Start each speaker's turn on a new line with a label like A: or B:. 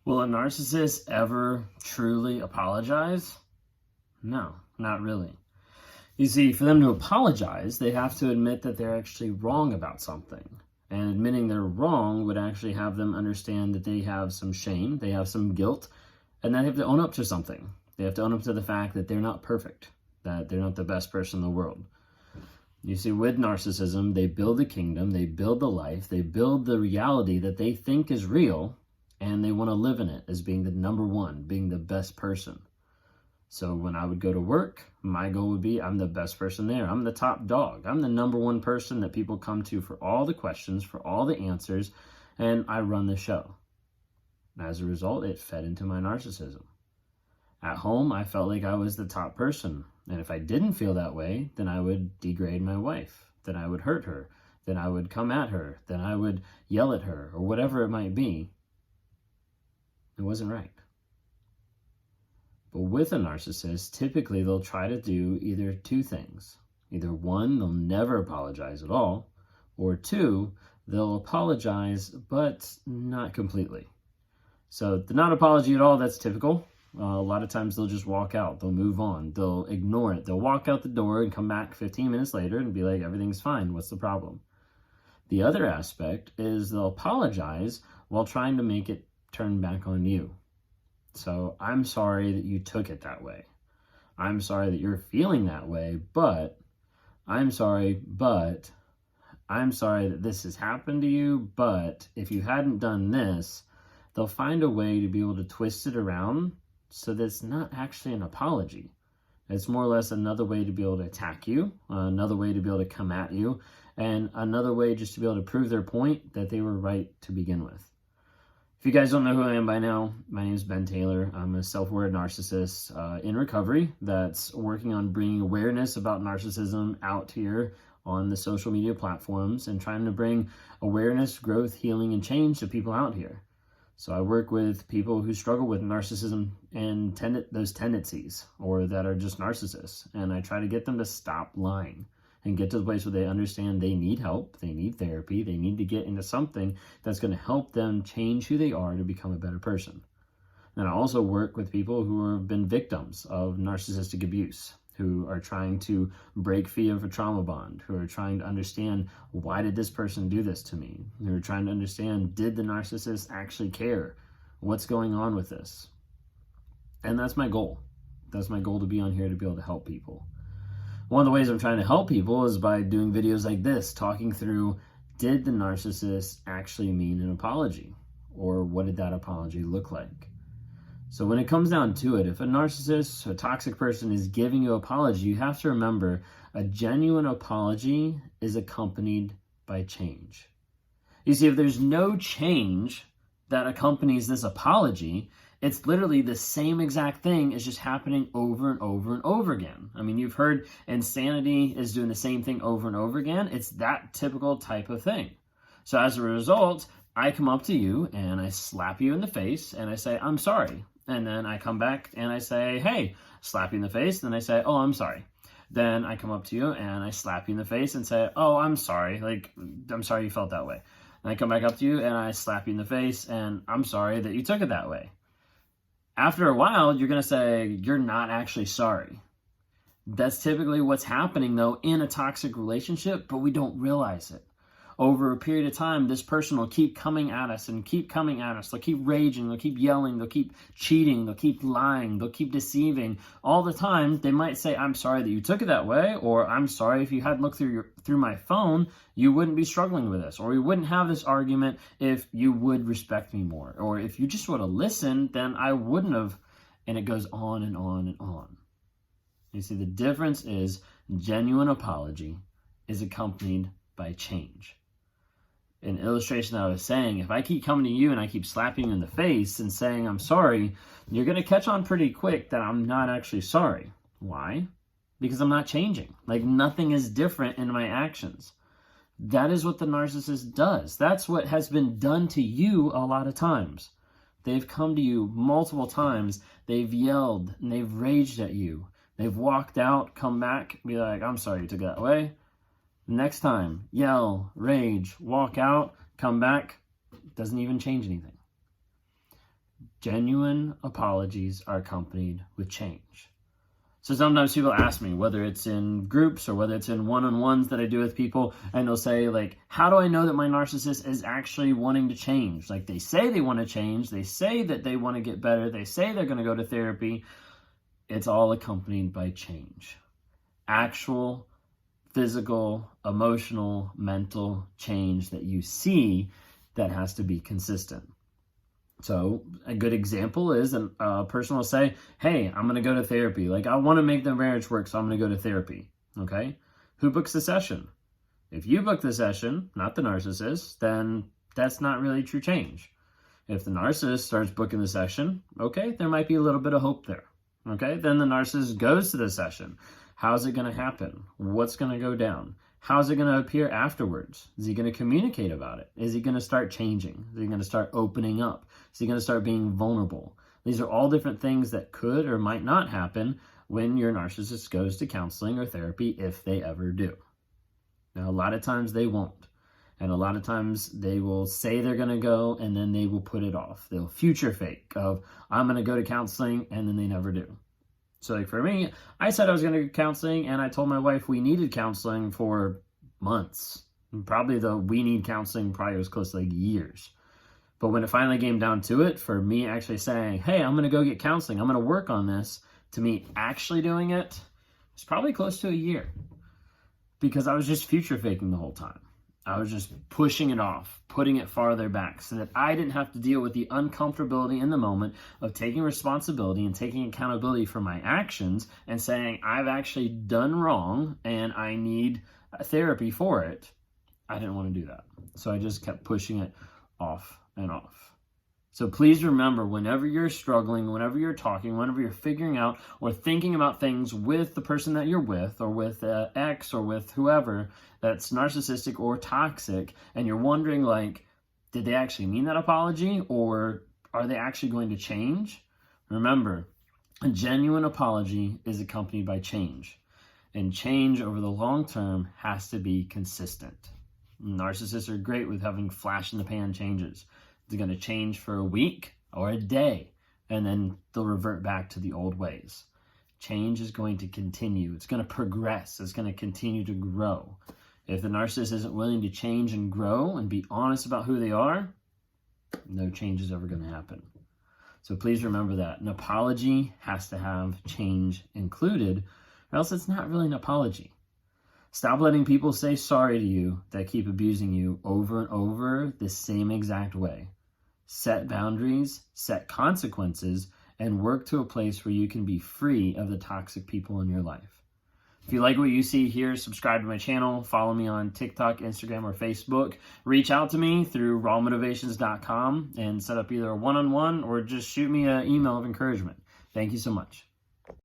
A: Will a narcissist ever truly apologize? No, not really. You see, for them to apologize, they have to admit that they're actually wrong about something. And admitting they're wrong would actually have them understand that they have some shame, they have some guilt, and that they have to own up to something. They have to own up to the fact that they're not perfect, that they're not the best person in the world. You see, with narcissism, they build a kingdom, they build the life, they build the reality that they think is real, and they want to live in it as being the number one, being the best person. So when I would go to work, my goal would be I'm the best person there. I'm the top dog. I'm the number one person that people come to for all the questions, for all the answers, and I run the show. As a result, it fed into my narcissism. At home, I felt like I was the top person. And if I didn't feel that way, then I would degrade my wife, then I would hurt her, then I would come at her, then I would yell at her, or whatever it might be. It wasn't right. But with a narcissist, typically they'll try to do either two things. Either one, they'll never apologize at all, or two, they'll apologize, but not completely. So the not apology at all, that's typical. A lot of times they'll just walk out, they'll move on, they'll ignore it. They'll walk out the door and come back 15 minutes later and be like, everything's fine, what's the problem? The other aspect is they'll apologize while trying to make it turn back on you. So I'm sorry that you took it that way. I'm sorry that you're feeling that way, but I'm sorry that this has happened to you, but if you hadn't done this, they'll find a way to be able to twist it around so that it's not actually an apology. It's more or less another way to be able to attack you, another way to be able to come at you, and another way just to be able to prove their point that they were right to begin with. If you guys don't know who I am by now, my name is Ben Taylor. I'm a self-aware narcissist in recovery that's working on bringing awareness about narcissism out here on the social media platforms and trying to bring awareness, growth, healing, and change to people out here. So I work with people who struggle with narcissism and those tendencies, or that are just narcissists. And I try to get them to stop lying and get to the place where they understand they need help, they need therapy, they need to get into something that's going to help them change who they are to become a better person. And I also work with people who have been victims of narcissistic abuse, who are trying to break free of a trauma bond, who are trying to understand, why did this person do this to me? Who are trying to understand, did the narcissist actually care? What's going on with this? And that's my goal. That's my goal, to be on here to be able to help people. One of the ways I'm trying to help people is by doing videos like this, talking through, did the narcissist actually mean an apology? Or what did that apology look like? So when it comes down to it, if a narcissist, a toxic person is giving you an apology, you have to remember a genuine apology is accompanied by change. You see, if there's no change that accompanies this apology, it's literally the same exact thing is just happening over and over and over again. I mean, you've heard insanity is doing the same thing over and over again. It's that typical type of thing. So as a result, I come up to you and I slap you in the face and I say, I'm sorry. And then I come back and I say, hey, slap you in the face. And then I say, oh, I'm sorry. Then I come up to you and I slap you in the face and say, oh, I'm sorry. Like, I'm sorry you felt that way. And I come back up to you and I slap you in the face and I'm sorry that you took it that way. After a while, you're going to say, you're not actually sorry. That's typically what's happening, though, in a toxic relationship, but we don't realize it. Over a period of time, this person will keep coming at us and keep coming at us. They'll keep raging, they'll keep yelling, they'll keep cheating, they'll keep lying, they'll keep deceiving. All the time, they might say, I'm sorry that you took it that way, or I'm sorry if you hadn't looked through my phone, you wouldn't be struggling with this, or we wouldn't have this argument if you would respect me more, or if you just would have listened, then I wouldn't have, and it goes on and on and on. You see, the difference is genuine apology is accompanied by change. An illustration that I was saying, if I keep coming to you and I keep slapping you in the face and saying I'm sorry, you're going to catch on pretty quick that I'm not actually sorry. Why? Because I'm not changing. Like, nothing is different in my actions. That is what the narcissist does. That's what has been done to you a lot of times. They've come to you multiple times. They've yelled and they've raged at you. They've walked out, come back, be like, I'm sorry you took it that way. Next time, yell, rage, walk out, come back, doesn't even change anything. Genuine apologies are accompanied with change. So sometimes people ask me, whether it's in groups or whether it's in one-on-ones that I do with people, and they'll say, like, how do I know that my narcissist is actually wanting to change? Like, they say they want to change. They say that they want to get better. They say they're going to go to therapy. It's all accompanied by change. Actual physical, emotional, mental change that you see that has to be consistent. So a good example is a person will say, hey, I'm going to go to therapy. Like, I want to make the marriage work, so I'm going to go to therapy. Okay? Who books the session? If you book the session, not the narcissist, then that's not really true change. If the narcissist starts booking the session, okay, there might be a little bit of hope there. Okay? Then the narcissist goes to the session. How's it going to happen? What's going to go down? How's it going to appear afterwards? Is he going to communicate about it? Is he going to start changing? Is he going to start opening up? Is he going to start being vulnerable? These are all different things that could or might not happen when your narcissist goes to counseling or therapy, if they ever do. Now, a lot of times they won't. And a lot of times they will say they're going to go, and then they will put it off. They'll future fake of, I'm going to go to counseling, and then they never do. So like for me, I said I was going to go counseling, and I told my wife we needed counseling for months. Probably we need counseling probably was close to like years. But when it finally came down to it, for me actually saying, hey, I'm going to go get counseling, I'm going to work on this, to me actually doing it, it's probably close to a year. Because I was just future faking the whole time. I was just pushing it off, putting it farther back so that I didn't have to deal with the uncomfortability in the moment of taking responsibility and taking accountability for my actions and saying, I've actually done wrong and I need therapy for it. I didn't want to do that. So I just kept pushing it off and off. So please remember, whenever you're struggling, whenever you're talking, whenever you're figuring out or thinking about things with the person that you're with, or with ex, or with whoever that's narcissistic or toxic, and you're wondering, like, did they actually mean that apology, or are they actually going to change? Remember, a genuine apology is accompanied by change. And change over the long term has to be consistent. Narcissists are great with having flash-in-the-pan changes. They're going to change for a week or a day, and then they'll revert back to the old ways. Change is going to continue. It's going to progress. It's going to continue to grow. If the narcissist isn't willing to change and grow and be honest about who they are, no change is ever going to happen. So please remember that. An apology has to have change included, or else it's not really an apology. Stop letting people say sorry to you that keep abusing you over and over the same exact way. Set boundaries, set consequences, and work to a place where you can be free of the toxic people in your life. If you like what you see here, subscribe to my channel, follow me on TikTok, Instagram, or Facebook. Reach out to me through rawmotivations.com and set up either a one-on-one or just shoot me an email of encouragement. Thank you so much.